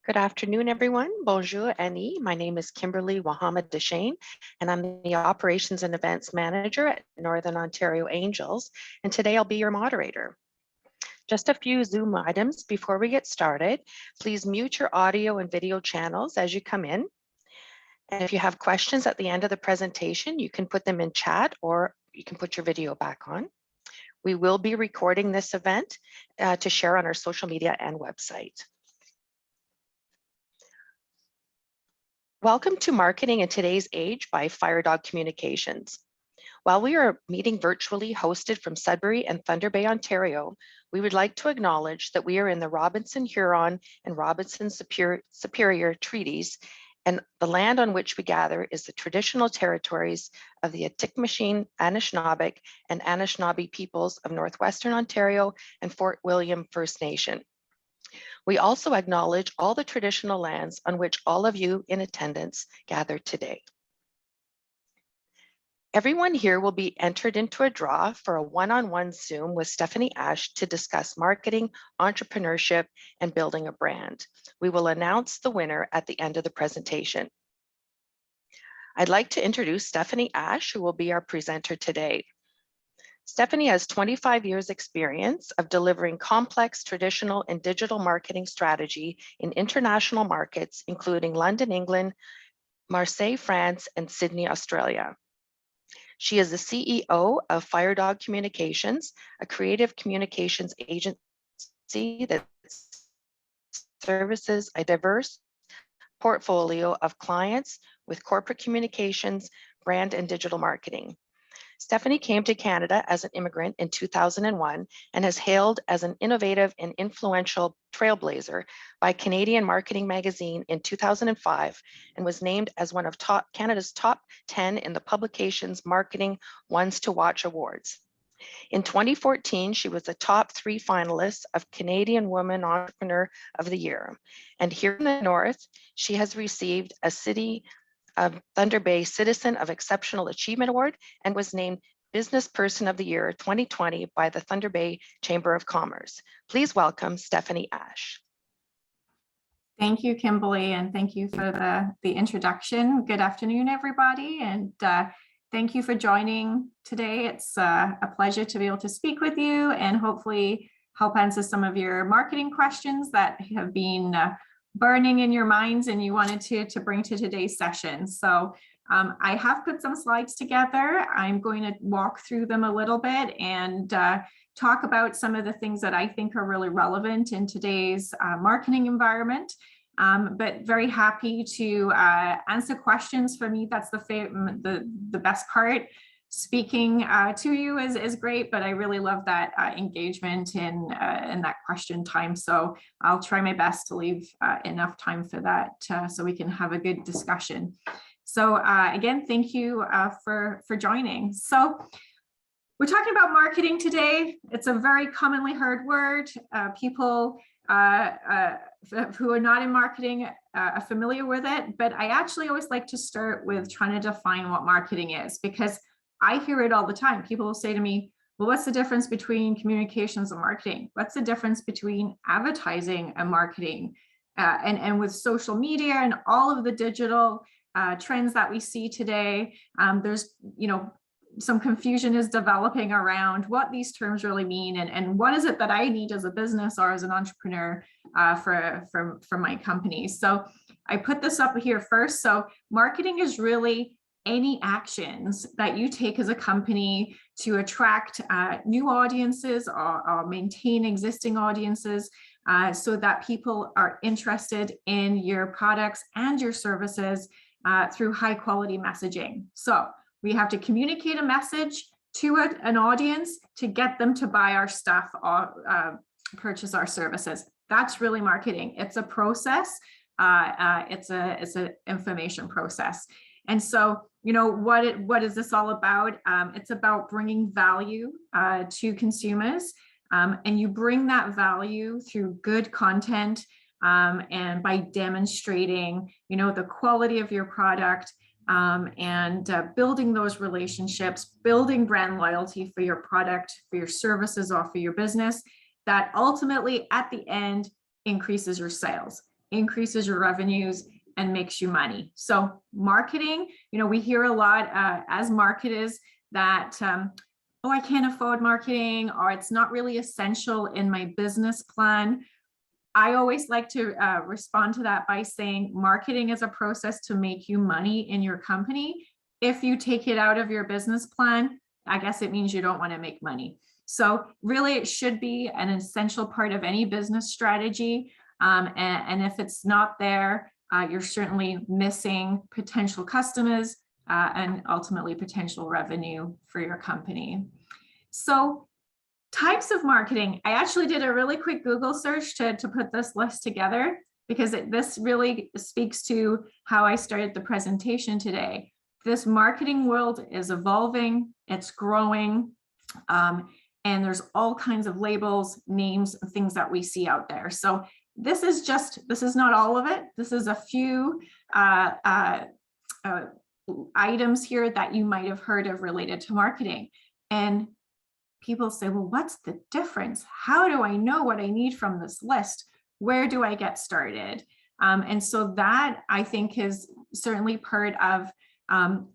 Good afternoon, everyone. Bonjour, Annie. My name is Kimberly Wahama Deshane, and I'm the Operations and Events Manager at Northern Ontario Angels, and today I'll be your moderator. Just a few Zoom items before we get started. Please mute your audio and video channels as you come in. And if you have questions at the end of the presentation, you can put them in chat or you can put your video back on. We will be recording this event to share on our social media and website. Welcome to Marketing in Today's Age by Firedog Communications. While we are meeting virtually hosted from Sudbury and Thunder Bay, Ontario, we would like to acknowledge that we are in the Robinson-Huron and Robinson-Superior treaties, and the land on which we gather is the traditional territories of the Atikamekw, Anishinaabeg, and Anishinaabe peoples of Northwestern Ontario and Fort William First Nation. We also acknowledge all the traditional lands on which all of you in attendance gather today. Everyone here will be entered into a draw for a one-on-one Zoom with Stephanie Ash to discuss marketing, entrepreneurship, and building a brand. We will announce the winner at the end of the presentation. I'd like to introduce Stephanie Ash, who will be our presenter today. Stephanie has 25 years experience of delivering complex traditional and digital marketing strategy in international markets, including London, England, Marseille, France, and Sydney, Australia. She is the CEO of Firedog Communications, a creative communications agency that services a diverse portfolio of clients with corporate communications, brand, and digital marketing. Stephanie came to Canada as an immigrant in 2001 and has hailed as an innovative and influential trailblazer by Canadian Marketing Magazine in 2005 and was named as one of Canada's top 10 in the publication's Marketing Ones to Watch Awards. In 2014, she was a top 3 finalist of Canadian Woman Entrepreneur of the Year. And here in the North, she has received a City of Thunder Bay Citizen of Exceptional Achievement Award and was named Business Person of the Year 2020 by the Thunder Bay Chamber of Commerce. Please welcome Stephanie Ash. Thank you, Kimberly, and thank you for the introduction. Good afternoon, everybody, and thank you for joining today. It's a pleasure to be able to speak with you and hopefully help answer some of your marketing questions that have been burning in your minds and you wanted to bring to today's session. So I have put some slides together. I'm going to walk through them a little bit and talk about some of the things that I think are really relevant in today's marketing environment. But very happy to answer questions. For me, that's the best part. Speaking to you is great, but I really love that engagement in that question time. So I'll try my best to leave enough time for that so we can have a good discussion. So again, thank you for joining. So we're talking about marketing today. It's a very commonly heard word. People who are not in marketing are familiar with it, but I actually always like to start with trying to define what marketing is, because I hear it all the time. People will say to me, well, what's the difference between communications and marketing? What's the difference between advertising and marketing? And with social media and all of the digital trends that we see today, there's, some confusion is developing around what these terms really mean and what is it that I need as a business or as an entrepreneur for my company. So I put this up here first. So marketing is really any actions that you take as a company to attract new audiences or maintain existing audiences so that people are interested in your products and your services through high quality messaging. So we have to communicate a message to an audience to get them to buy our stuff or purchase our services. That's really marketing. It's a process. It's an information process. And so, what is this all about? It's about bringing value to consumers, and you bring that value through good content and by demonstrating, the quality of your product and building those relationships, building brand loyalty for your product, for your services, or for your business, that ultimately at the end increases your sales. increases your revenues, and makes you money. So marketing, we hear a lot as marketers that, oh, I can't afford marketing, or it's not really essential in my business plan. I always like to respond to that by saying marketing is a process to make you money in your company. If you take it out of your business plan, I guess it means you don't want to make money. So really, it should be an essential part of any business strategy. And if it's not there, you're certainly missing potential customers and ultimately potential revenue for your company. So types of marketing. I actually did a really quick Google search to put this list together, because this really speaks to how I started the presentation today. This marketing world is evolving, it's growing, and there's all kinds of labels, names, and things that we see out there. So this is not all of it. This is a few items here that you might have heard of related to marketing. And people say, well, what's the difference? How do I know what I need from this list? Where do I get started? And so that, I think, is certainly part of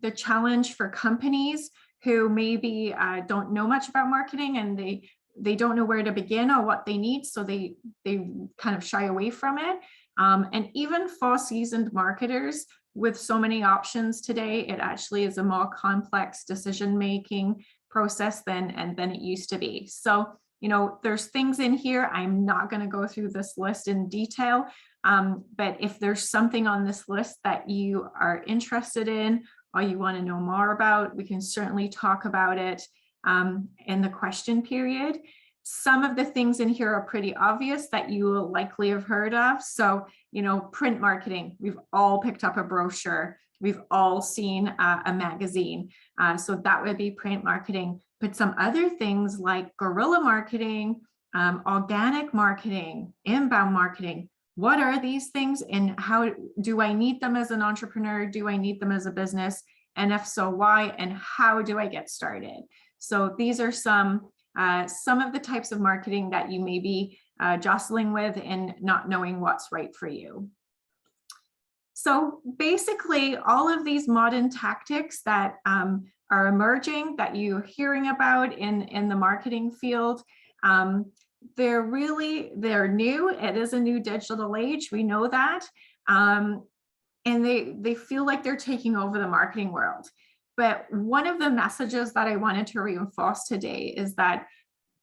the challenge for companies who maybe don't know much about marketing, and they don't know where to begin or what they need, so they kind of shy away from it. And even for seasoned marketers, with so many options today, it actually is a more complex decision-making process than it used to be. So, there's things in here. I'm not going to go through this list in detail, but if there's something on this list that you are interested in or you want to know more about, we can certainly talk about it in the question period. Some of the things in here are pretty obvious that you will likely have heard of. So, print marketing, we've all picked up a brochure. We've all seen a magazine. So that would be print marketing. But some other things like guerrilla marketing, organic marketing, inbound marketing, what are these things, and how do I need them as an entrepreneur? Do I need them as a business? And if so, why? And how do I get started? So these are some of the types of marketing that you may be jostling with and not knowing what's right for you. So basically, all of these modern tactics that are emerging, that you're hearing about in the marketing field, they're new. It is a new digital age. We know that. And they feel like they're taking over the marketing world. But one of the messages that I wanted to reinforce today is that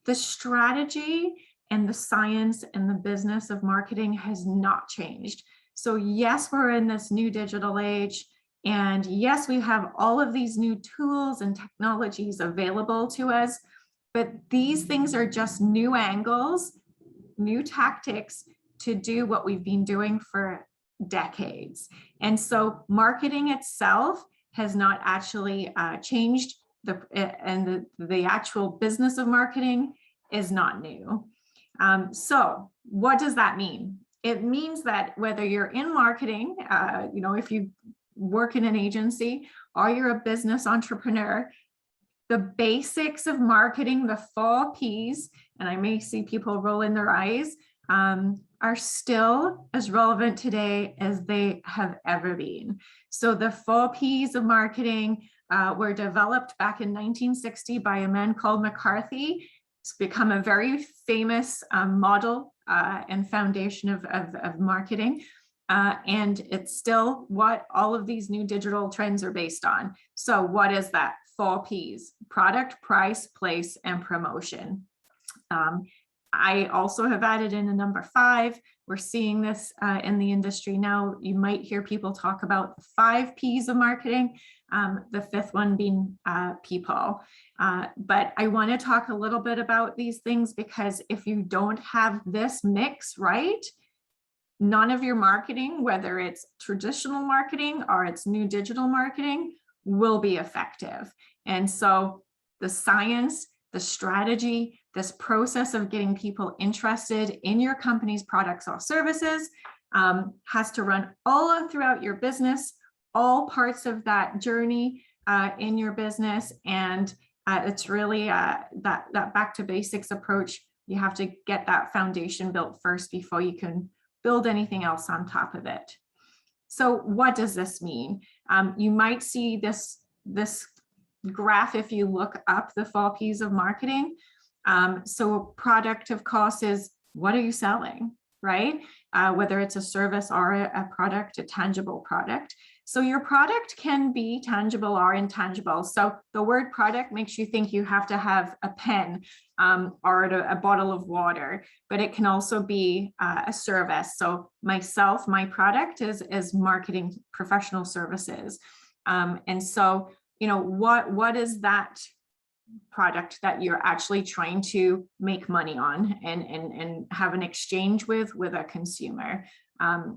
the strategy and the science and the business of marketing has not changed. So yes, we're in this new digital age, and yes, we have all of these new tools and technologies available to us, but these things are just new angles, new tactics to do what we've been doing for decades. And so marketing itself has not actually changed, the actual business of marketing is not new. So what does that mean? It means that whether you're in marketing, if you work in an agency or you're a business entrepreneur, the basics of marketing, the 4 Ps, and I may see people roll in their eyes, are still as relevant today as they have ever been. So the 4 Ps of marketing were developed back in 1960 by a man called McCarthy. It's become a very famous model and foundation of marketing. And it's still what all of these new digital trends are based on. So what is that? 4 Ps: product, price, place, and promotion. I also have added in a number 5. We're seeing this in the industry now. You might hear people talk about the 5 Ps of marketing, the 5th one being people. But I want to talk a little bit about these things, because if you don't have this mix right, none of your marketing, whether it's traditional marketing or it's new digital marketing, will be effective. And so the science, the strategy, this process of getting people interested in your company's products or services has to run all throughout your business, all parts of that journey in your business. And it's really that back to basics approach. You have to get that foundation built first before you can build anything else on top of it. So what does this mean? You might see this graph if you look up the 4 Ps of marketing. So product, of course, is what are you selling, right? Whether it's a service or a product, a tangible product. So your product can be tangible or intangible. So the word product makes you think you have to have a pen or a bottle of water, but it can also be a service. So myself, my product is marketing professional services. And so, you know, what is that product that you're actually trying to make money on and have an exchange with a consumer?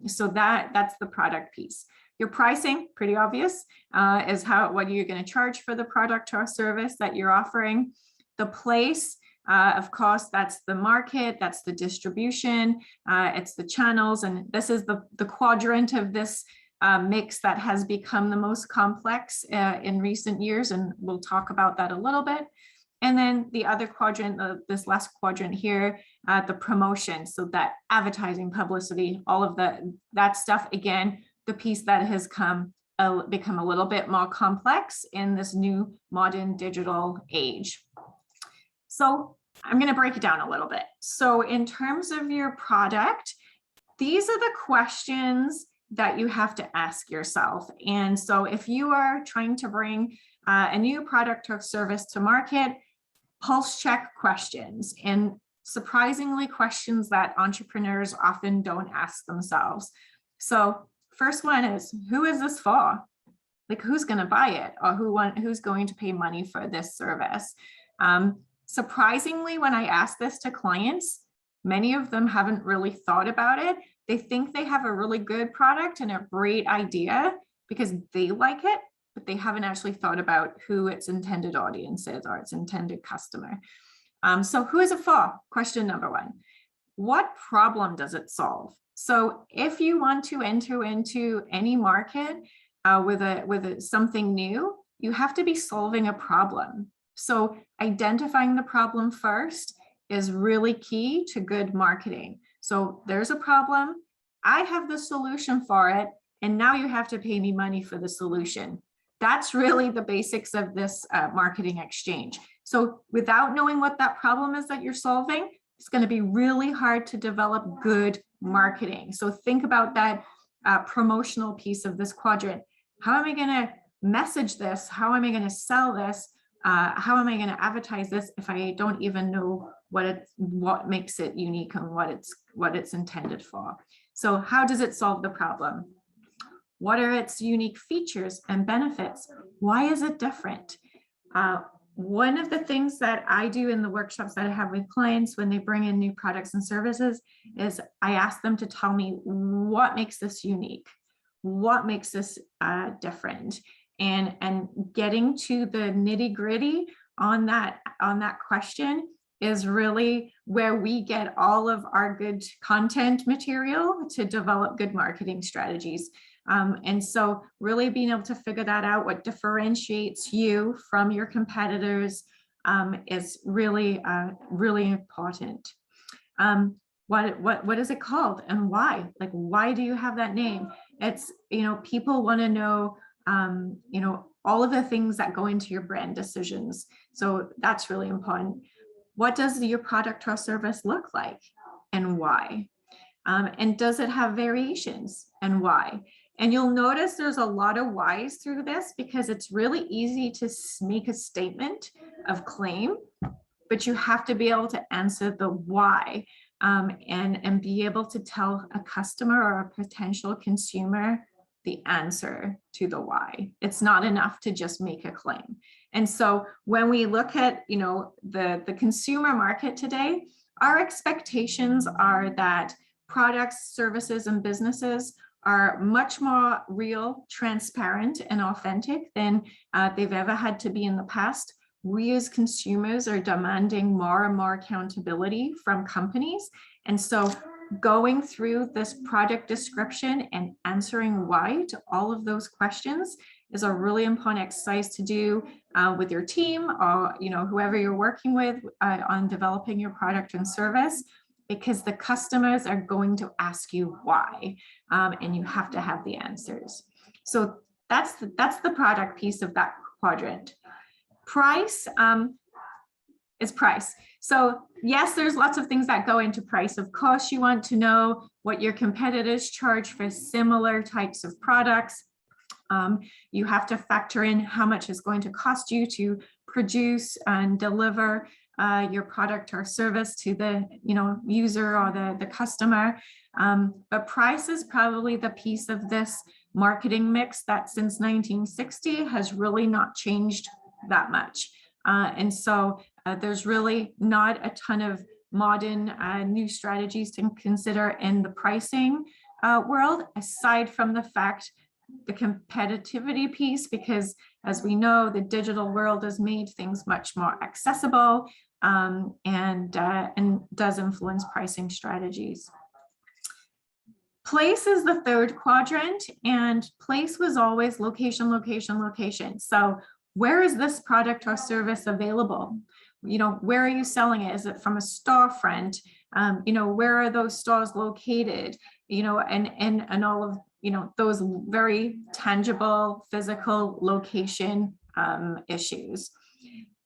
So that's the product piece. Your pricing, pretty obvious, is what you're going to charge for the product or service that you're offering. The place, of course, that's the market, that's the distribution, it's the channels, and this is the quadrant of this mix that has become the most complex in recent years, and we'll talk about that a little bit. And then the other quadrant, this last quadrant here, the promotion, so that advertising, publicity, all of that stuff, again, the piece that has become a little bit more complex in this new modern digital age. So I'm going to break it down a little bit. So in terms of your product, these are the questions that you have to ask yourself. And so if you are trying to bring a new product or service to market, pulse check questions, and surprisingly questions that entrepreneurs often don't ask themselves. So first one is, who is this for? Like, who's going to buy it, or who's going to pay money for this service? Surprisingly, when I ask this to clients, many of them haven't really thought about it. They think they have a really good product and a great idea because they like it, but they haven't actually thought about who its intended audience is or its intended customer. So who is it for? Question number one. What problem does it solve? So if you want to enter into any market with something new, you have to be solving a problem. So identifying the problem first is really key to good marketing. So there's a problem, I have the solution for it, and now you have to pay me money for the solution. That's really the basics of this marketing exchange. So without knowing what that problem is that you're solving, it's going to be really hard to develop good marketing. So think about that promotional piece of this quadrant. How am I going to message this? How am I going to sell this? How am I going to advertise this if I don't even know what makes it unique and what it's intended for? So how does it solve the problem? What are its unique features and benefits? Why is it different? One of the things that I do in the workshops that I have with clients when they bring in new products and services is I ask them to tell me what makes this unique, what makes this different, and getting to the nitty-gritty on that question is really where we get all of our good content material to develop good marketing strategies. And so really being able to figure that out, what differentiates you from your competitors, is really, really important. What is it called and why? Like, why do you have that name? It's, people want to know, all of the things that go into your brand decisions. So that's really important. What does your product or service look like and why? And does it have variations and why? And you'll notice there's a lot of whys through this because it's really easy to make a statement of claim, but you have to be able to answer the why, and be able to tell a customer or a potential consumer the answer to the why. It's not enough to just make a claim. And so when we look at, the consumer market today, our expectations are that products, services, and businesses are much more real, transparent, and authentic than they've ever had to be in the past. We as consumers are demanding more and more accountability from companies. And so going through this product description and answering why to all of those questions is a really important exercise to do with your team or whoever you're working with on developing your product and service. because the customers are going to ask you why, and you have to have the answers. So that's the product piece of that quadrant. Price is price. So yes, there's lots of things that go into price. Of course, you want to know what your competitors charge for similar types of products. You have to factor in how much it's going to cost you to produce and deliver your product or service to the user or the customer. But price is probably the piece of this marketing mix that since 1960 has really not changed that much. And so there's really not a ton of modern new strategies to consider in the pricing world, aside from the fact the competitivity piece, because as we know, the digital world has made things much more accessible and does influence pricing strategies. Place is the third quadrant, and place was always location, location, location. So where is this product or service available? Where are you selling it? Is it from a storefront? Where are those stores located? And all of those very tangible physical location issues.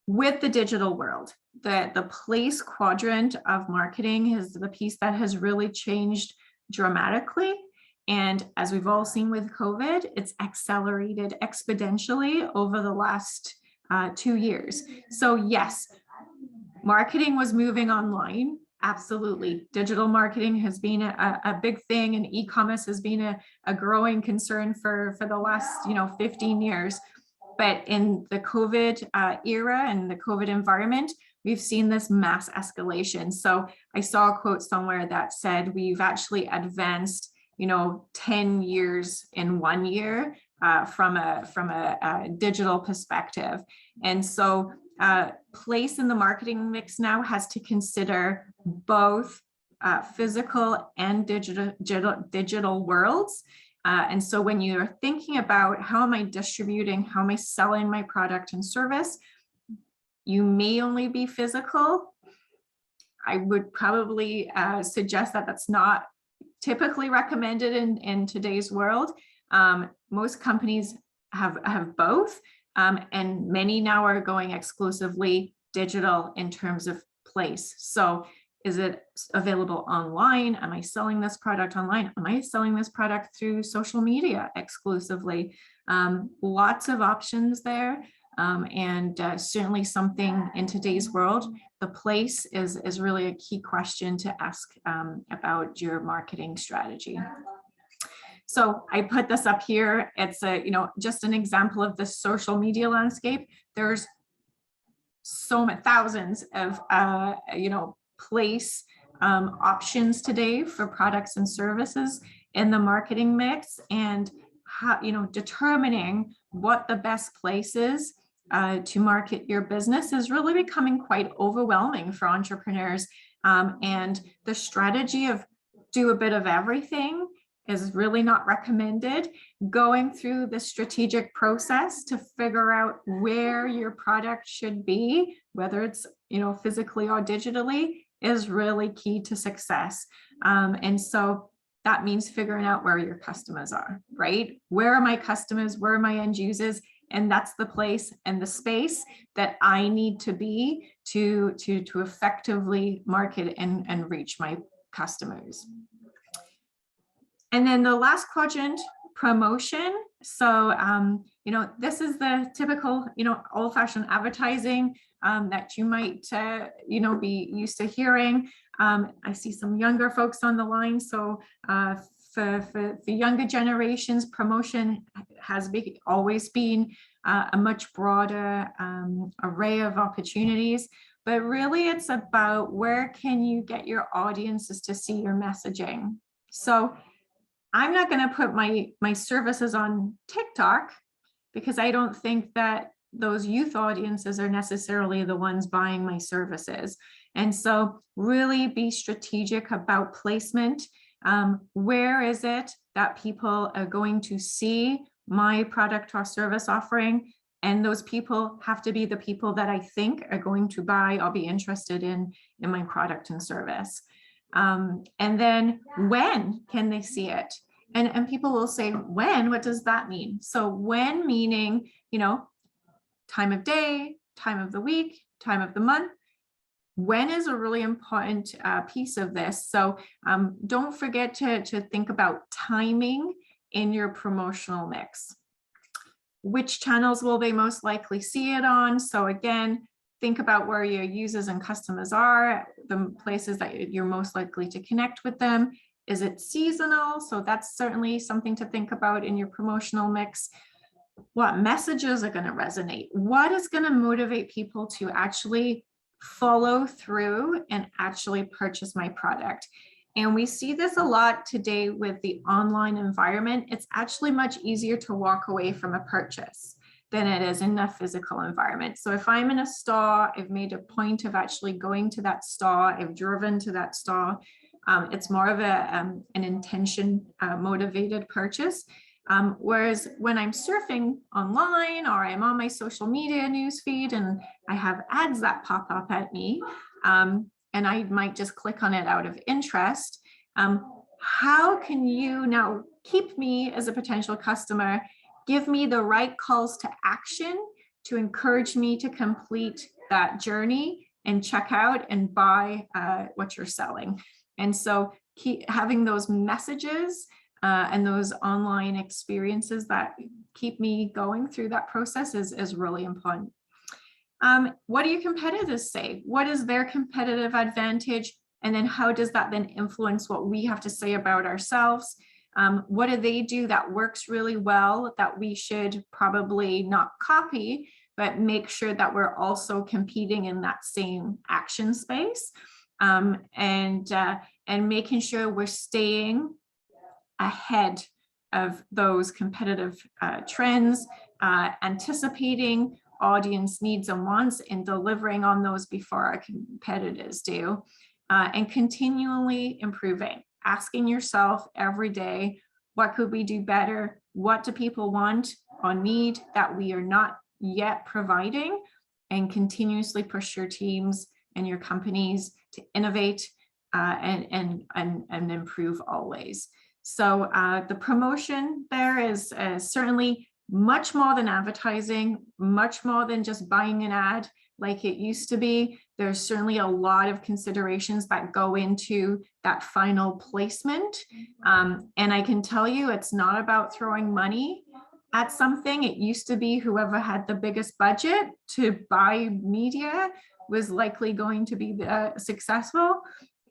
With the digital world, the place quadrant of marketing is the piece that has really changed dramatically. And as we've all seen with COVID, it's accelerated exponentially over the last 2 years. So yes, marketing was moving online. Absolutely. Digital marketing has been a big thing, and e-commerce has been a growing concern for the last 15 years. But in the COVID era and the COVID environment, we've seen this mass escalation. So I saw a quote somewhere that said we've actually advanced 10 years in 1 year from a digital perspective. And so place in the marketing mix now has to consider both physical and digital worlds. And so when you're thinking about how am I distributing, how am I selling my product and service, you may only be physical. I would probably suggest that that's not typically recommended in today's world. Most companies have both, and many now are going exclusively digital in terms of place. So is it available online? Am I selling this product online? Am I selling this product through social media exclusively? Lots of options there. And certainly something in today's world, the place is really a key question to ask about your marketing strategy. So I put this up here. It's just an example of the social media landscape. There's so many thousands of place options today for products and services in the marketing mix, and how determining what the best place is to market your business is really becoming quite overwhelming for entrepreneurs. And the strategy of do a bit of everything is really not recommended. Going through the strategic process to figure out where your product should be, whether it's physically or digitally, is really key to success. And so that means figuring out where your customers are, right? Where are my customers? Where are my end users? And that's the place and the space that I need to be to effectively market and reach my customers. And then the last quadrant, promotion. So, this is the typical, old-fashioned advertising that you might, be used to hearing. I see some younger folks on the line. So for the younger generations, promotion has always been a much broader array of opportunities. But really, it's about where can you get your audiences to see your messaging. So I'm not going to put my services on TikTok because I don't think that those youth audiences are necessarily the ones buying my services. And so really be strategic about placement. Where is it that people are going to see my product or service offering? And those people have to be the people that I think are going to buy or be interested in my product and service. And then when can they see it? And people will say, when, what does that mean? So when meaning, time of day, time of the week, time of the month. When is a really important piece of this. So don't forget to think about timing in your promotional mix. Which channels will they most likely see it on? So again, think about where your users and customers are, the places that you're most likely to connect with them. Is it seasonal? So that's certainly something to think about in your promotional mix. What messages are going to resonate? What is going to motivate people to actually follow through and actually purchase my product? And we see this a lot today with the online environment. It's actually much easier to walk away from a purchase than it is in a physical environment. So if I'm in a store, I've made a point of actually going to that store, I've driven to that store. It's more of an intention motivated purchase. Whereas when I'm surfing online or I'm on my social media newsfeed and I have ads that pop up at me, and I might just click on it out of interest, how can you now keep me as a potential customer, give me the right calls to action to encourage me to complete that journey and check out and buy what you're selling? And so keep having those messages and those online experiences that keep me going through that process is really important. What do your competitors say? What is their competitive advantage? And then how does that then influence what we have to say about ourselves? What do they do that works really well that we should probably not copy, but make sure that we're also competing in that same action space, and making sure we're staying ahead of those competitive trends, anticipating audience needs and wants and delivering on those before our competitors do, and continually improving, asking yourself every day, what could we do better? What do people want or need that we are not yet providing? And continuously push your teams and your companies to innovate and improve always. So the promotion there is certainly much more than advertising, much more than just buying an ad like it used to be. There's certainly a lot of considerations that go into that final placement. And I can tell you, it's not about throwing money at something. It used to be whoever had the biggest budget to buy media was likely going to be successful.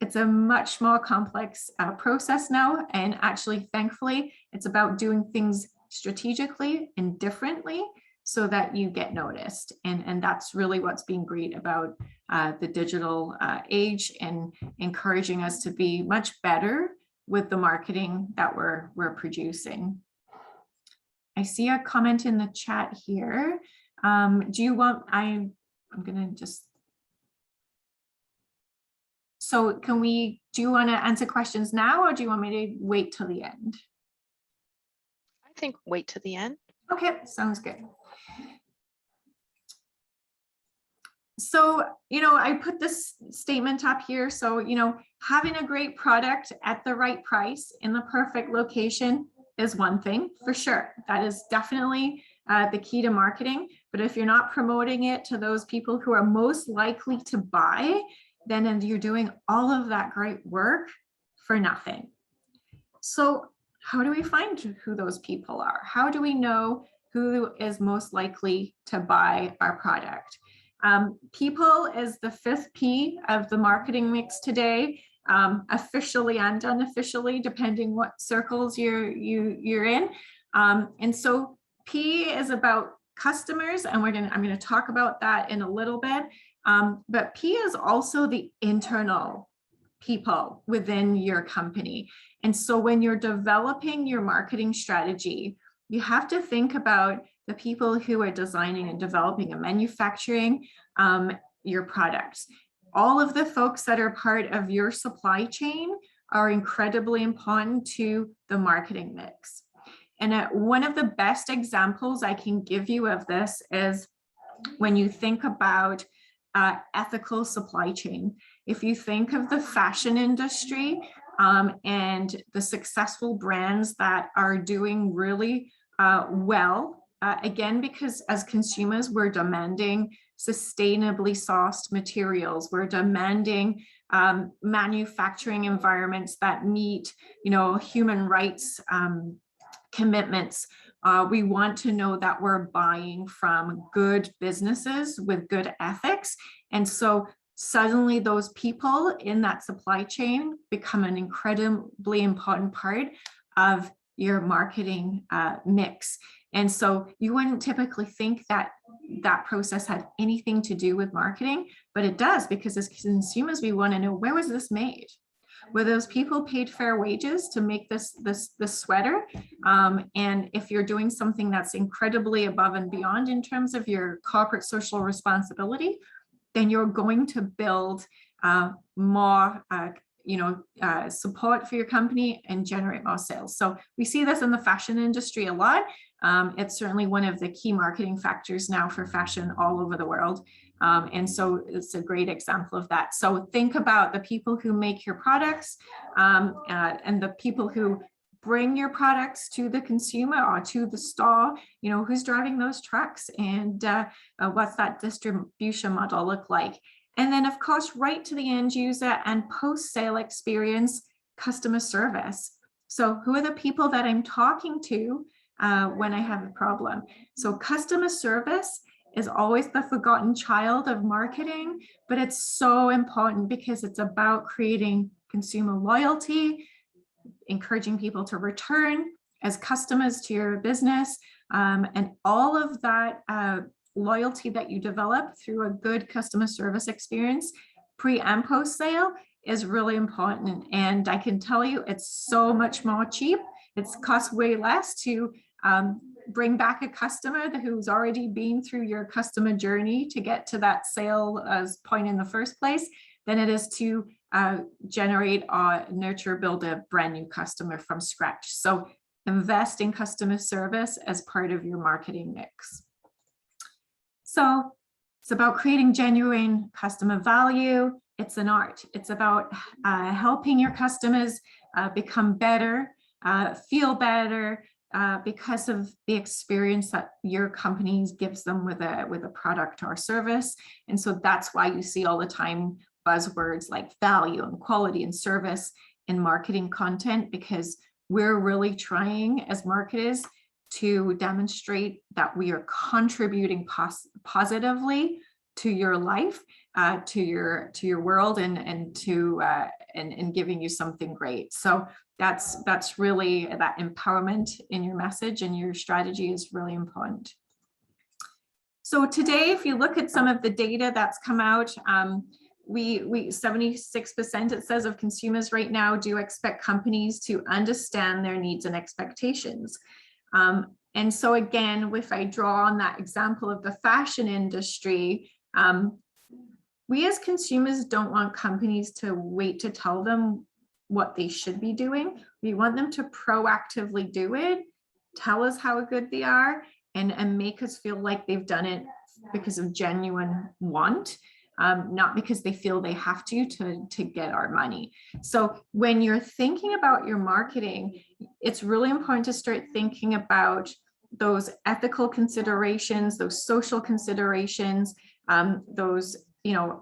It's a much more complex process now. And actually, thankfully, it's about doing things strategically and differently so that you get noticed. And that's really what's been great about the digital age, and encouraging us to be much better with the marketing that we're producing. I see a comment in the chat here. Do you want, I'm gonna just, so can we, do you want to answer questions now, or do you want me to wait till the end? I think wait to the end. Okay, sounds good. So, I put this statement up here. So, having a great product at the right price in the perfect location is one thing for sure. That is definitely the key to marketing. But if you're not promoting it to those people who are most likely to buy, then you're doing all of that great work for nothing. So how do we find who those people are? How do we know who is most likely to buy our product? People is the 5th P of the marketing mix today, officially and unofficially, depending what circles you're in. And so P is about customers, and I'm going to talk about that in a little bit. But P is also the internal people within your company. And so when you're developing your marketing strategy, you have to think about the people who are designing and developing and manufacturing your products. All of the folks that are part of your supply chain are incredibly important to the marketing mix. And one of the best examples I can give you of this is when you think about ethical supply chain. If you think of the fashion industry and the successful brands that are doing really well, again, because as consumers, we're demanding sustainably sourced materials, we're demanding manufacturing environments that meet, human rights commitments. We want to know that we're buying from good businesses with good ethics. And so suddenly those people in that supply chain become an incredibly important part of your marketing mix. And so you wouldn't typically think that that process had anything to do with marketing, but it does, because as consumers, we want to know, where was this made? Were those people paid fair wages to make this sweater? And if you're doing something that's incredibly above and beyond in terms of your corporate social responsibility, then you're going to build more support for your company and generate more sales. So we see this in the fashion industry a lot. It's certainly one of the key marketing factors now for fashion all over the world. And so it's a great example of that. So think about the people who make your products and the people who bring your products to the consumer or to the store, who's driving those trucks, and what's that distribution model look like? And then, of course, right to the end user and post-sale experience, customer service. So who are the people that I'm talking to when I have a problem? So customer service is always the forgotten child of marketing, but it's so important because it's about creating consumer loyalty, encouraging people to return as customers to your business, and all of that loyalty that you develop through a good customer service experience, pre and post sale, is really important. And I can tell you, it's so much more cheap. It's costs way less to bring back a customer who's already been through your customer journey to get to that sale as point in the first place than it is to generate or nurture, build a brand new customer from scratch. So invest in customer service as part of your marketing mix. So it's about creating genuine customer value. It's an art. It's about helping your customers become better, feel better, because of the experience that your company gives them with a product or service. And so that's why you see all the time buzzwords like value and quality and service in marketing content, because we're really trying as marketers to demonstrate that we are contributing positively to your life, to your world, and giving you something great. So that's really that empowerment in your message and your strategy is really important. So today, if you look at some of the data that's come out, we 76% it says of consumers right now do expect companies to understand their needs and expectations. And so again, if I draw on that example of the fashion industry, we as consumers don't want companies to wait to tell them what they should be doing. We want them to proactively do it, tell us how good they are, and make us feel like they've done it because of genuine want, not because they feel they have to get our money. So when you're thinking about your marketing, it's really important to start thinking about those ethical considerations, those social considerations, those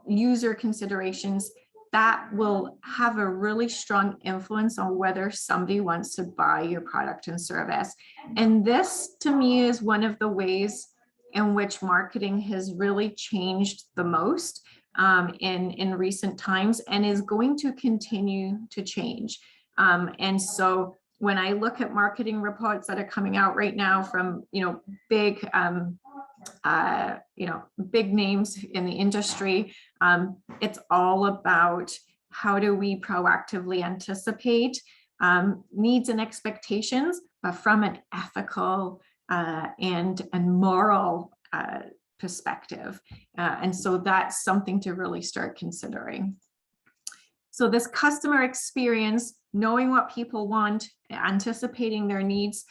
user considerations that will have a really strong influence on whether somebody wants to buy your product and service. And this, to me, is one of the ways in which marketing has really changed the most in recent times, and is going to continue to change. And so when I look at marketing reports that are coming out right now from big big names in the industry, it's all about how do we proactively anticipate needs and expectations, but from an ethical and moral perspective. And so that's something to really start considering. So this customer experience, knowing what people want, anticipating their needs,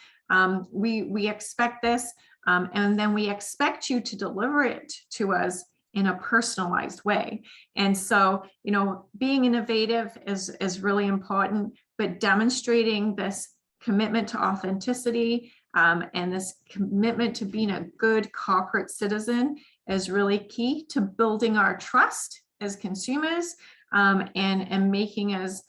we expect this, and then we expect you to deliver it to us in a personalized way. And so, being innovative is really important, but demonstrating this commitment to authenticity and this commitment to being a good corporate citizen is really key to building our trust as consumers and making us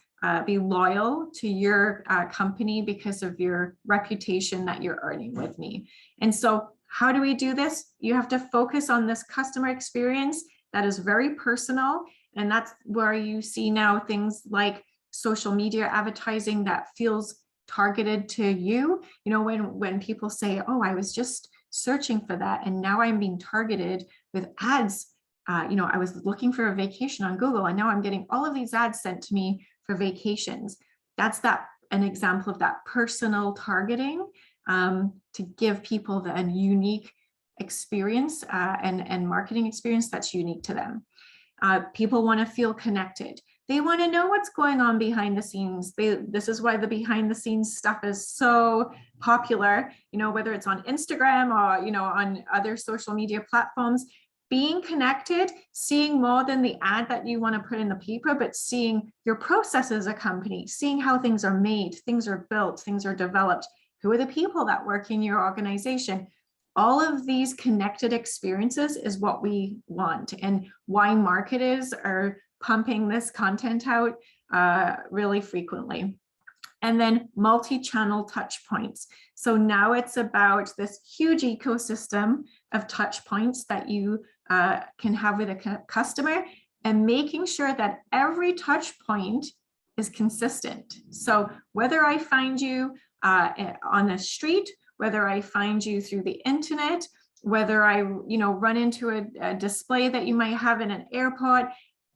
be loyal to your company because of your reputation that you're earning with me. And so how do we do this? You have to focus on this customer experience that is very personal. And that's where you see now things like social media advertising that feels targeted to you. When people say, oh, I was just searching for that, and now I'm being targeted with ads. I was looking for a vacation on Google, and now I'm getting all of these ads sent to me for vacations. That's an example of that personal targeting to give people a unique experience and marketing experience that's unique to them. People want to feel connected. They want to know what's going on behind the scenes. This is why the behind the scenes stuff is so popular, whether it's on Instagram or, on other social media platforms. Being connected, seeing more than the ad that you want to put in the paper, but seeing your process as a company, seeing how things are made, things are built, things are developed. Who are the people that work in your organization? All of these connected experiences is what we want, and why marketers are pumping this content out really frequently. And then multi-channel touch points. So now it's about this huge ecosystem of touch points that you can have with a customer, and making sure that every touch point is consistent. So whether I find you on the street, whether I find you through the internet, whether I run into a display that you might have in an airport,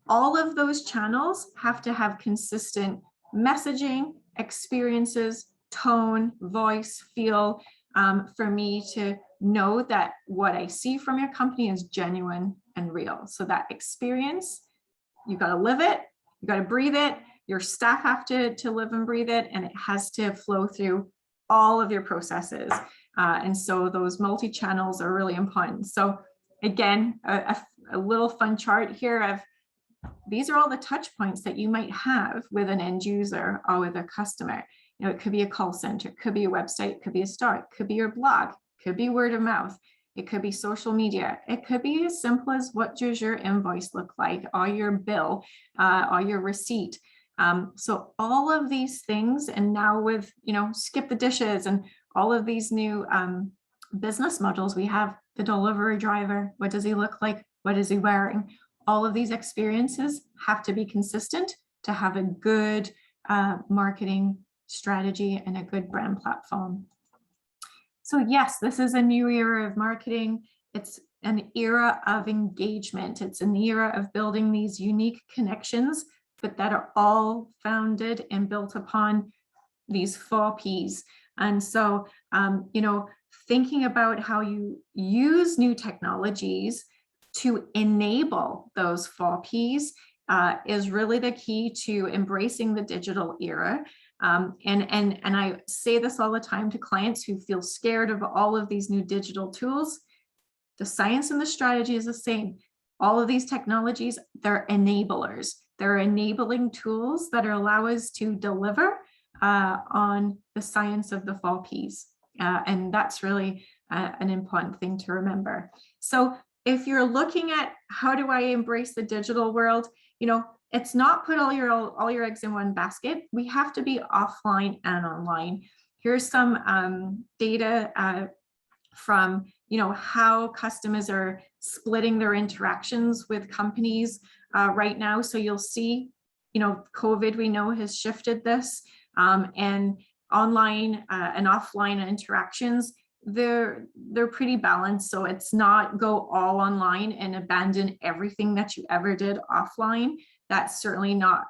all of those channels have to have consistent messaging, experiences, tone, voice, feel, for me to know that what I see from your company is genuine and real. So that experience, you got to live it, you got to breathe it, your staff have to live and breathe it, and it has to flow through all of your processes. And so those multi-channels are really important. So again, a little fun chart here of these are all the touch points that you might have with an end user or with a customer. It could be a call center, it could be a website, it could be a store, it could be your blog, it could be word of mouth, it could be social media, it could be as simple as what does your invoice look like, or your bill, or your receipt. So all of these things, and now with skip the dishes and all of these new business models, we have the delivery driver. What does he look like? What is he wearing? All of these experiences have to be consistent to have a good marketing strategy and a good brand platform. So yes, this is a new era of marketing. It's an era of engagement. It's an era of building these unique connections, but that are all founded and built upon these 4 Ps. And so, thinking about how you use new technologies to enable those 4 Ps is really the key to embracing the digital era. And I say this all the time to clients who feel scared of all of these new digital tools. The science and the strategy is the same. All of these technologies, they're enablers. They're enabling tools that allow us to deliver on the science of the 4 Ps. And that's really an important thing to remember. So if you're looking at how do I embrace the digital world, it's not put all your eggs in one basket. We have to be offline and online. Here's some data from how customers are splitting their interactions with companies right now. So you'll see, COVID, we know, has shifted this, and online and offline interactions, they're pretty balanced. So it's not go all online and abandon everything that you ever did offline. That's certainly not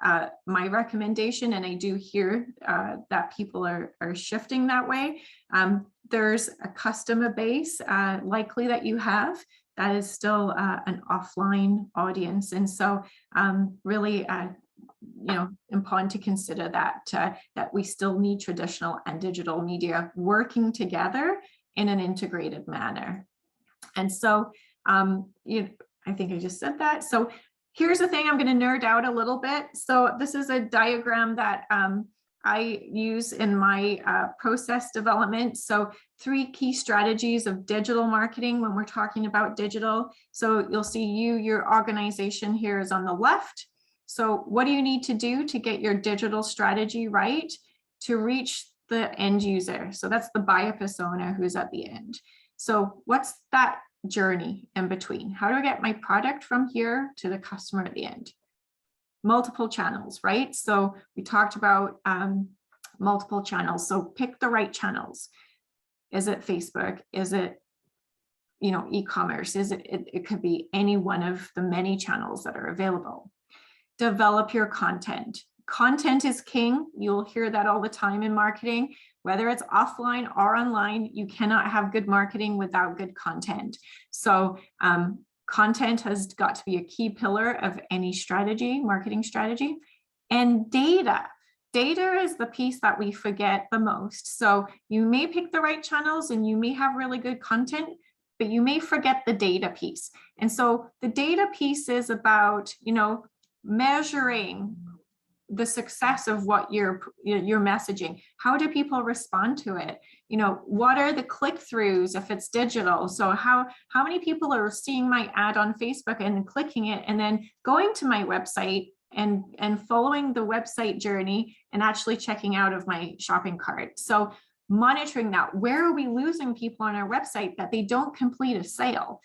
my recommendation. And I do hear that people are shifting that way. There's a customer base likely that you have that is still an offline audience. And so really, important to consider that we still need traditional and digital media working together in an integrated manner. And so, I think I just said that. So here's the thing, I'm going to nerd out a little bit. So this is a diagram that I use in my process development. So 3 key strategies of digital marketing when we're talking about digital. So you'll see your organization here is on the left. So what do you need to do to get your digital strategy right to reach the end user? So that's the buyer persona who's at the end. So what's that journey in between? How do I get my product from here to the customer at the end? Multiple channels, right? So we talked about multiple channels. So pick the right channels. Is it Facebook? Is it, e-commerce? It could be any one of the many channels that are available. Develop your content. Content is king. You'll hear that all the time in marketing, whether it's offline or online. You cannot have good marketing without good content. So content has got to be a key pillar of any strategy, marketing strategy. And data. Data is the piece that we forget the most. So you may pick the right channels and you may have really good content, but you may forget the data piece. And so the data piece is about, measuring the success of what you're messaging. How do people respond to it? What are the click-throughs if it's digital? So how many people are seeing my ad on Facebook and clicking it and then going to my website and following the website journey and actually checking out of my shopping cart? So monitoring that. Where are we losing people on our website that they don't complete a sale?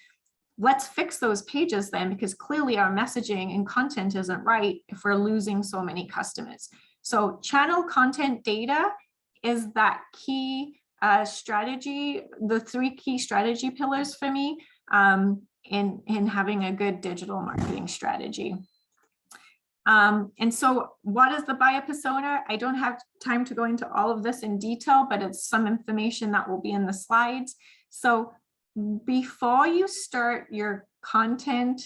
Let's fix those pages then, because clearly our messaging and content isn't right if we're losing so many customers. So channel, content, data is that key strategy, the 3 key strategy pillars for me in having a good digital marketing strategy. And so what is the buyer persona? I don't have time to go into all of this in detail, but it's some information that will be in the slides. So before you start your content,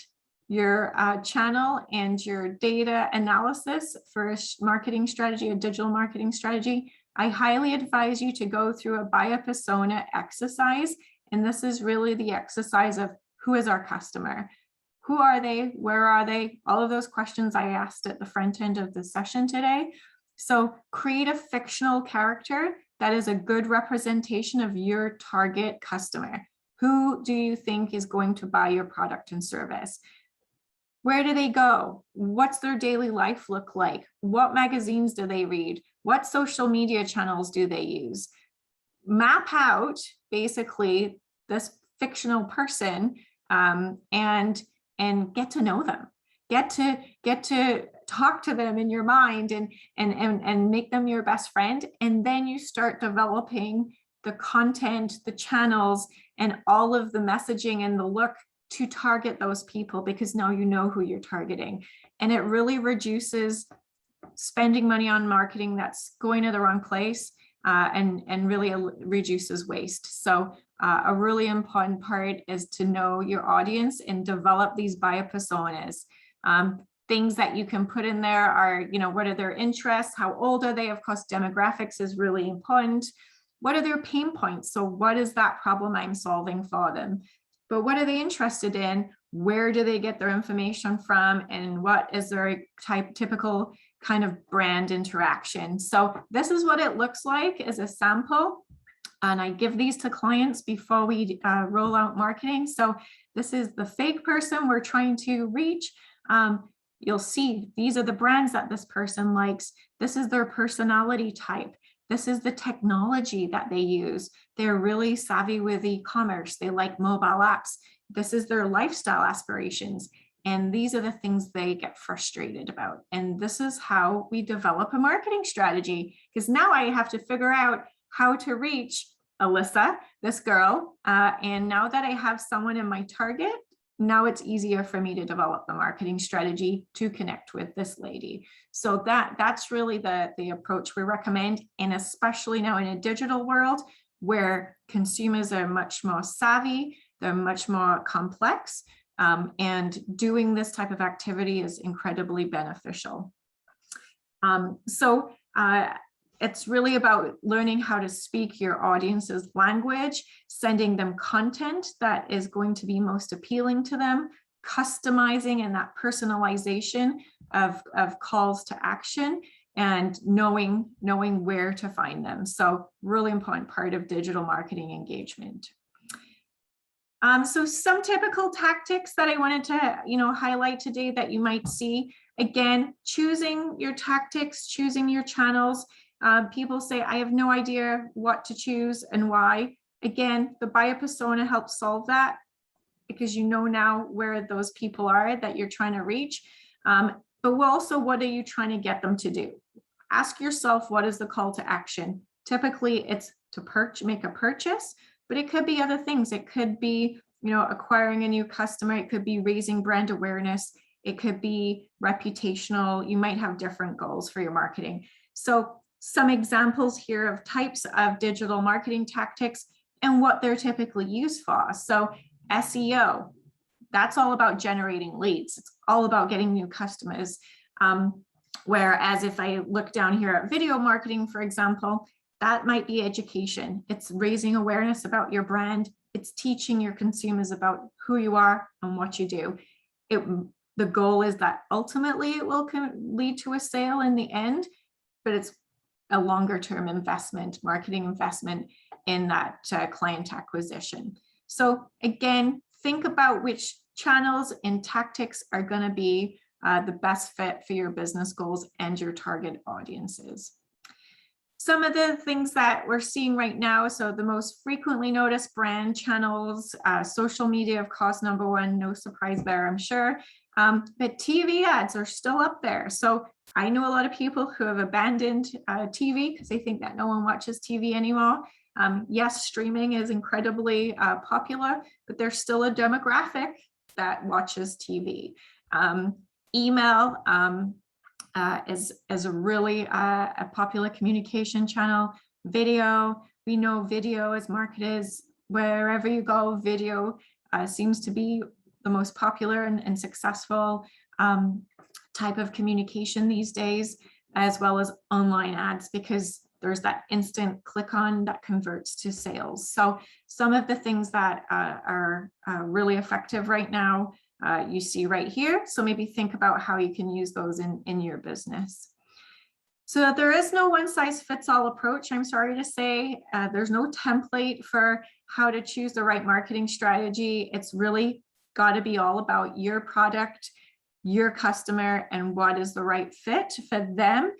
your channel and your data analysis for a marketing strategy, a digital marketing strategy, I highly advise you to go through a buyer persona exercise. And this is really the exercise of who is our customer? Who are they? Where are they? All of those questions I asked at the front end of the session today. So create a fictional character that is a good representation of your target customer. Who do you think is going to buy your product and service? Where do they go? What's their daily life look like? What magazines do they read? What social media channels do they use? Map out basically this fictional person and get to know them. Get to talk to them in your mind and make them your best friend. And then you start developing the content, the channels, and all of the messaging and the look to target those people, because now you know who you're targeting. And it really reduces spending money on marketing that's going to the wrong place and really reduces waste. So a really important part is to know your audience and develop these buyer personas. Things that you can put in there are, what are their interests? How old are they? Of course, demographics is really important. What are their pain points? So what is that problem I'm solving for them? But what are they interested in? Where do they get their information from? And what is their typical kind of brand interaction? So this is what it looks like as a sample. And I give these to clients before we roll out marketing. So this is the fake person we're trying to reach. You'll see these are the brands that this person likes. This is their personality type. This is the technology that they use. They're really savvy with e-commerce. They like mobile apps. This is their lifestyle aspirations. And these are the things they get frustrated about. And this is how we develop a marketing strategy, because now I have to figure out how to reach Alyssa, this girl. And now that I have someone in my target, now it's easier for me to develop the marketing strategy to connect with this lady. So that's really the approach we recommend. And especially now in a digital world where consumers are much more savvy, they're much more complex, and doing this type of activity is incredibly beneficial. It's really about learning how to speak your audience's language, sending them content that is going to be most appealing to them, customizing and that personalization of calls to action and knowing where to find them. So really important part of digital marketing engagement. So some typical tactics that I wanted to, highlight today that you might see. Again, choosing your tactics, choosing your channels. People say, I have no idea what to choose and why. Again, the buyer persona helps solve that, because you know now where those people are that you're trying to reach. But also, what are you trying to get them to do? Ask yourself, what is the call to action? Typically, it's to make a purchase, but it could be other things. It could be, acquiring a new customer. It could be raising brand awareness. It could be reputational. You might have different goals for your marketing. So some examples here of types of digital marketing tactics and what they're typically used for. So SEO, that's all about generating leads. It's all about getting new customers. Whereas if I look down here at video marketing, for example, that might be education. It's raising awareness about your brand. It's teaching your consumers about who you are and what you do. The goal is that ultimately it will lead to a sale in the end, but it's a longer term investment, marketing investment in that client acquisition. So again, think about which channels and tactics are going to be the best fit for your business goals and your target audiences. Some of the things that we're seeing right now, so the most frequently noticed brand channels, social media, of course, number one, no surprise there, I'm sure. But TV ads are still up there. So I know a lot of people who have abandoned TV because they think that no one watches TV anymore. Yes, streaming is incredibly popular, but there's still a demographic that watches TV. Email is a really a popular communication channel. Video, we know video is marketed as wherever you go. Video seems to be the most popular and successful type of communication these days, as well as online ads, because there's that instant click on that converts to sales. So some of the things that are really effective right now, you see right here. So maybe think about how you can use those in your business. So there is no one size fits all approach. I'm sorry to say, there's no template for how to choose the right marketing strategy. It's really got to be all about your product, your customer, and what is the right fit for them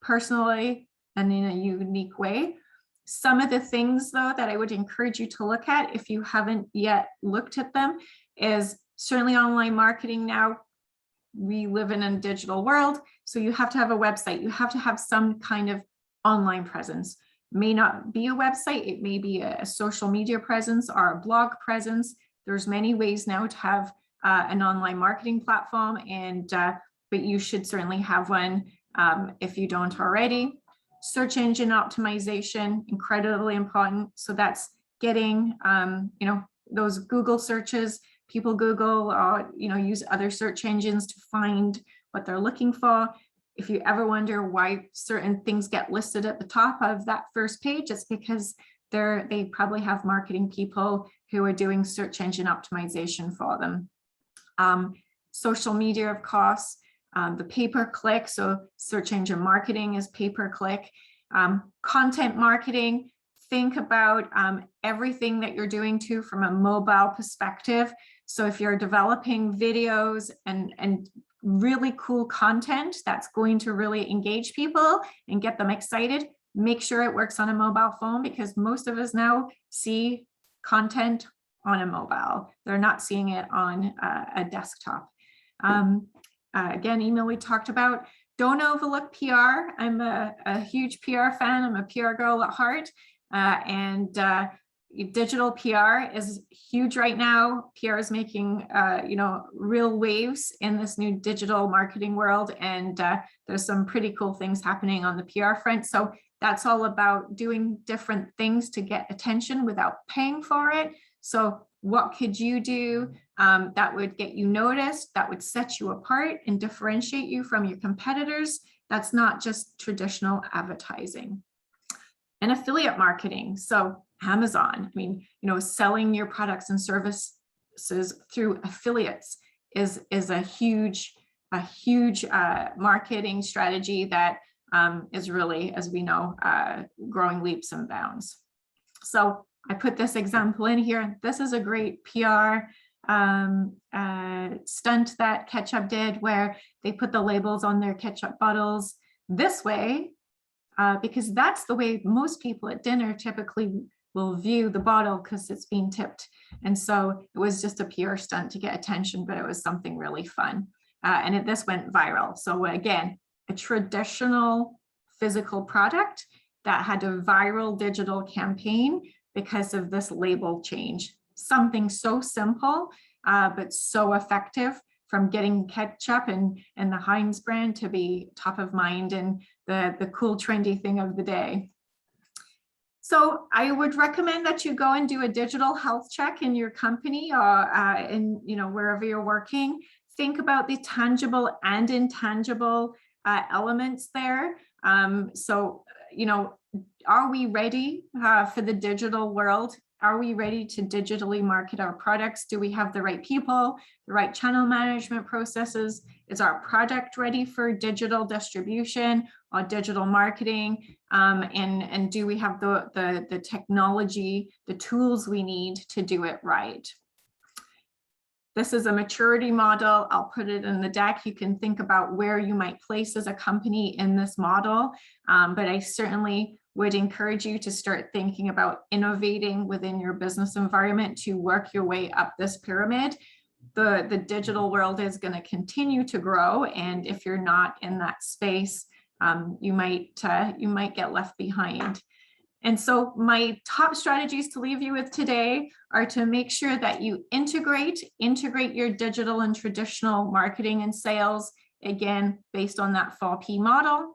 personally and in a unique way. Some of the things, though, that I would encourage you to look at if you haven't yet looked at them is certainly online marketing now. We live in a digital world, so you have to have a website. You have to have some kind of online presence. It may not be a website. It may be a social media presence or a blog presence. There's many ways now to have an online marketing platform, and but you should certainly have one if you don't already. Search engine optimization, incredibly important. So that's getting those Google searches. People Google or use other search engines to find what they're looking for. If you ever wonder why certain things get listed at the top of that first page, it's because they probably have marketing people who are doing search engine optimization for them. Social media, of course, the pay-per-click. So search engine marketing is pay-per-click. Content marketing, think about everything that you're doing too from a mobile perspective. So if you're developing videos and really cool content that's going to really engage people and get them excited, make sure it works on a mobile phone, because most of us now see content on a mobile. They're not seeing it on a desktop. Again, email we talked about. Don't overlook PR. I'm a huge PR fan. I'm a PR girl at heart. Digital PR is huge right now. PR is making real waves in this new digital marketing world, and there's some pretty cool things happening on the PR front. So that's all about doing different things to get attention without paying for it. So what could you do that would get you noticed, that would set you apart and differentiate you from your competitors? That's not just traditional advertising. And affiliate marketing. So Amazon, selling your products and services through affiliates is a huge marketing strategy that is really, as we know, growing leaps and bounds. So I put this example in here. This is a great PR stunt that Ketchup did, where they put the labels on their ketchup bottles this way, because that's the way most people at dinner typically will view the bottle, because it's being tipped. And so it was just a PR stunt to get attention, but it was something really fun. And this went viral. So again, a traditional physical product that had a viral digital campaign because of this label change. Something so simple, but so effective, from getting ketchup and the Heinz brand to be top of mind and the cool trendy thing of the day. So I would recommend that you go and do a digital health check in your company or in, wherever you're working. Think about the tangible and intangible elements there. So, are we ready for the digital world? Are we ready to digitally market our products? Do we have the right people, the right channel management processes? Is our product ready for digital distribution or digital marketing? And do we have the technology, the tools we need to do it right? This is a maturity model. I'll put it in the deck. You can think about where you might place as a company in this model, but I certainly would encourage you to start thinking about innovating within your business environment to work your way up this pyramid. The digital world is going to continue to grow, and if you're not in that space, you might get left behind. And so my top strategies to leave you with today are to make sure that you integrate your digital and traditional marketing and sales, again, based on that 4P model.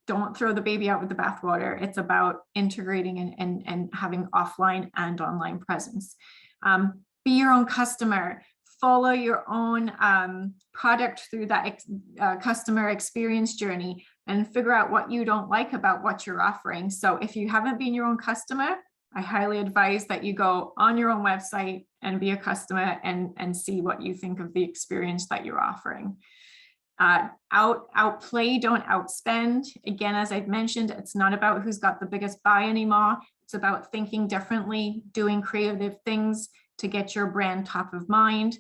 Don't throw the baby out with the bathwater. It's about integrating and having offline and online presence. Be your own customer. Follow your own product through that customer experience journey and figure out what you don't like about what you're offering. So if you haven't been your own customer, I highly advise that you go on your own website and be a customer and see what you think of the experience that you're offering. Outplay, don't outspend. Again, as I've mentioned, it's not about who's got the biggest buy anymore. It's about thinking differently, doing creative things to get your brand top of mind.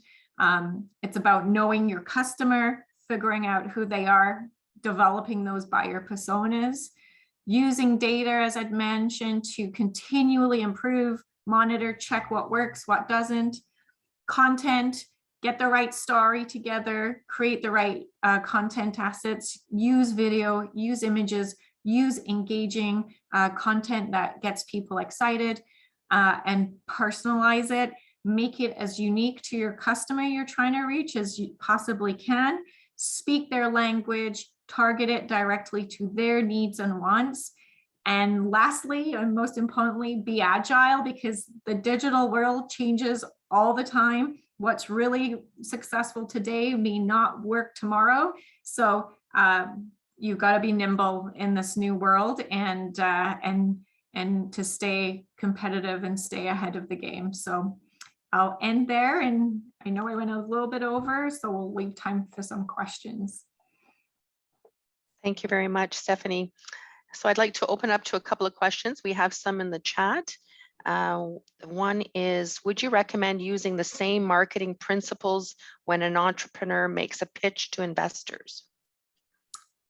It's about knowing your customer, figuring out who they are, developing those buyer personas, using data, as I'd mentioned, to continually improve, monitor, check what works, what doesn't. Content, get the right story together, create the right content assets, use video, use images, use engaging content that gets people excited, and personalize it. Make it as unique to your customer you're trying to reach as you possibly can. Speak their language, target it directly to their needs and wants. And lastly, and most importantly, be agile, because the digital world changes all the time. What's really successful today may not work tomorrow. So you've got to be nimble in this new world and to stay competitive and stay ahead of the game. So I'll end there, and I know I went a little bit over, so we'll leave time for some questions. Thank you very much, Stephanie. So I'd like to open up to a couple of questions. We have some in the chat. One is, would you recommend using the same marketing principles when an entrepreneur makes a pitch to investors?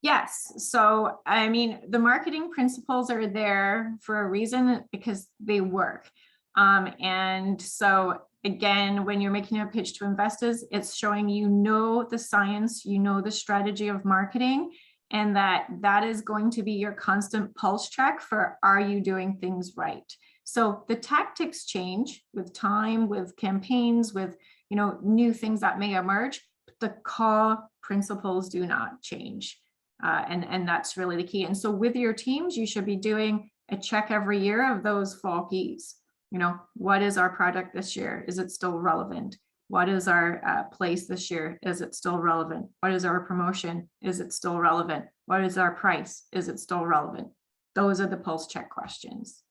Yes. So, I mean, the marketing principles are there for a reason, because they work. And so again, when you're making a pitch to investors, it's showing the science, the strategy of marketing, and that is going to be your constant pulse check for, are you doing things right? So the tactics change with time, with campaigns, with new things that may emerge, but the core principles do not change. And that's really the key. And so with your teams, you should be doing a check every year of those 4 Ps. What is our product this year? Is it still relevant? What is our place this year? Is it still relevant? What is our promotion? Is it still relevant? What is our price? Is it still relevant? Those are the pulse check questions.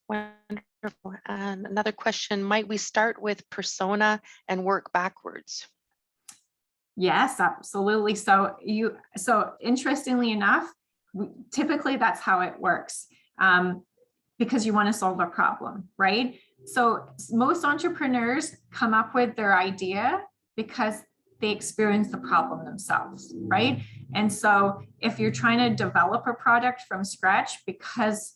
Wonderful. And another question, might we start with persona and work backwards? Yes, absolutely. So interestingly enough, typically that's how it works, because you want to solve a problem, right? So most entrepreneurs come up with their idea because they experience the problem themselves, right? And so if you're trying to develop a product from scratch because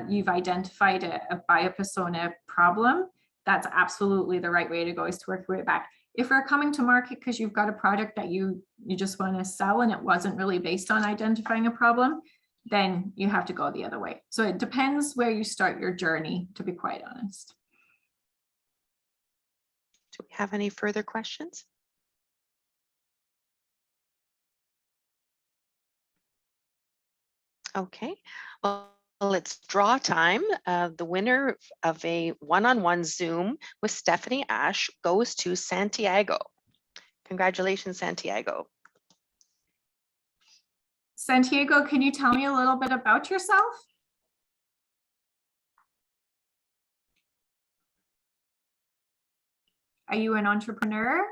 you've identified a buyer persona problem, that's absolutely the right way to go, is to work your way back. If you're coming to market because you've got a product that you just want to sell and it wasn't really based on identifying a problem, then you have to go the other way. So it depends where you start your journey, to be quite honest. Do we have any further questions? Okay, well, it's draw time. The winner of a one-on-one Zoom with Stephanie Ash goes to Santiago. Congratulations, Santiago. Santiago, can you tell me a little bit about yourself? Are you an entrepreneur?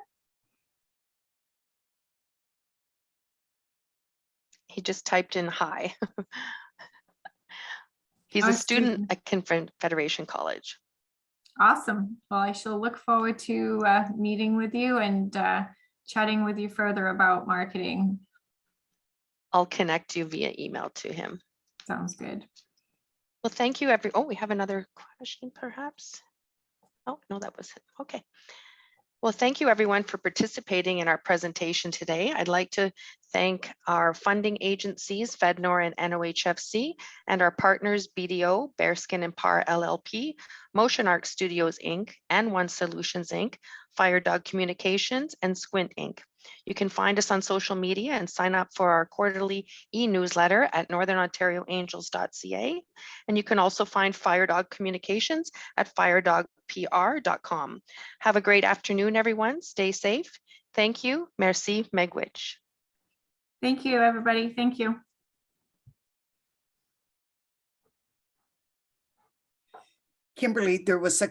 He just typed in hi. He's a student at Confederation College. Awesome. Well, I shall look forward to meeting with you and chatting with you further about marketing. I'll connect you via email to him. Sounds good. Well, thank you, oh, we have another question perhaps. Oh, no, that was it. Okay. Well, thank you everyone for participating in our presentation today. I'd like to thank our funding agencies, FedNor and NOHFC, and our partners, BDO, Bearskin and Par LLP, Motion Arc Studios, Inc., and One Solutions, Inc., Firedog Communications, and Squint, Inc. You can find us on social media and sign up for our quarterly e-newsletter at northernontarioangels.ca. And you can also find Firedog Communications at firedogpr.com. Have a great afternoon, everyone. Stay safe. Thank you. Merci, Megwitch. Thank you, everybody. Thank you. Kimberly, there was a